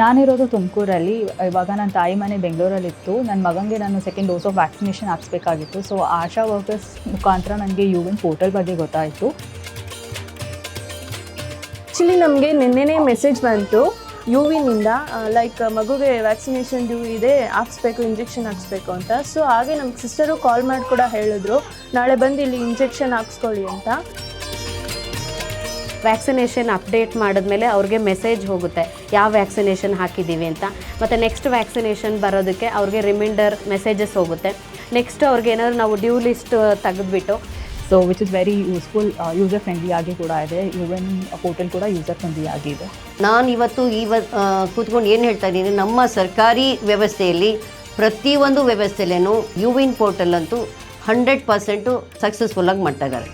ನಾನಿರೋದು ತುಮಕೂರಲ್ಲಿ. ಇವಾಗ ನನ್ನ ತಾಯಿ ಮನೆ ಬೆಂಗಳೂರಲ್ಲಿತ್ತು. ನನ್ನ ಮಗನಿಗೆ ನಾನು ಸೆಕೆಂಡ್ ಡೋಸ್ ಆಫ್ ವ್ಯಾಕ್ಸಿನೇಷನ್ ಹಾಕ್ಸ್ಬೇಕಾಗಿತ್ತು. ಸೊ ಆಶಾ ವರ್ಕರ್ಸ್ ಮುಖಾಂತರ ನನಗೆ ಯುವಿನ್ ಪೋರ್ಟಲ್ ಬಗ್ಗೆ ಗೊತ್ತಾಯಿತು. ಆ್ಯಕ್ಚುಲಿ ನಮಗೆ ನಿನ್ನೆನೇ ಮೆಸೇಜ್ ಬಂತು ಯುವಿನಿಂದ, ಲೈಕ್ ಮಗುಗೆ ವ್ಯಾಕ್ಸಿನೇಷನ್ ಡ್ಯೂ ಇದೆ, ಹಾಕ್ಸ್ಬೇಕು, ಇಂಜೆಕ್ಷನ್ ಹಾಕ್ಸ್ಬೇಕು ಅಂತ. ಸೊ ಹಾಗೆ ನಮ್ಮ ಸಿಸ್ಟರು ಕಾಲ್ ಮಾಡಿ ಕೂಡ ಹೇಳಿದ್ರು, ನಾಳೆ ಬಂದು ಇಲ್ಲಿ ಇಂಜೆಕ್ಷನ್ ಹಾಕ್ಸ್ಕೊಳ್ಳಿ ಅಂತ. ವ್ಯಾಕ್ಸಿನೇಷನ್ ಅಪ್ಡೇಟ್ ಮಾಡಿದ್ಮೇಲೆ ಅವ್ರಿಗೆ ಮೆಸೇಜ್ ಹೋಗುತ್ತೆ ಯಾವ ವ್ಯಾಕ್ಸಿನೇಷನ್ ಹಾಕಿದ್ದೀವಿ ಅಂತ. ಮತ್ತು ನೆಕ್ಸ್ಟ್ ವ್ಯಾಕ್ಸಿನೇಷನ್ ಬರೋದಕ್ಕೆ ಅವ್ರಿಗೆ ರಿಮೈಂಡರ್ ಮೆಸೇಜಸ್ ಹೋಗುತ್ತೆ. ನೆಕ್ಸ್ಟ್ ಅವ್ರಿಗೆ ಏನಾದ್ರು ನಾವು ಡ್ಯೂ ಲಿಸ್ಟ್ ತೆಗೆದುಬಿಟ್ಟು so which is very useful, user friendly ಆಗಿ ಕೂಡ ಇದೆ. ಯುವಿನ್ ಪೋರ್ಟಲ್ ಕೂಡ ಯೂಸರ್ ಫ್ರೆಂಡ್ಲಿ ಆಗಿದೆ. ನಾನು ಇವತ್ತು ಕೂತ್ಕೊಂಡು ಏನು ಹೇಳ್ತಾ ಇದ್ದೀನಿ, ನಮ್ಮ ಸರ್ಕಾರಿ ವ್ಯವಸ್ಥೆಯಲ್ಲಿ ಪ್ರತಿಯೊಂದು ವ್ಯವಸ್ಥೆಯಲ್ಲೂ ಯುವಿನ್ ಪೋರ್ಟಲ್ ಅಂತೂ 100% ಸಕ್ಸಸ್ಫುಲ್ಲಾಗಿ ಮಾಡ್ತಾ ಇದ್ದಾರೆ.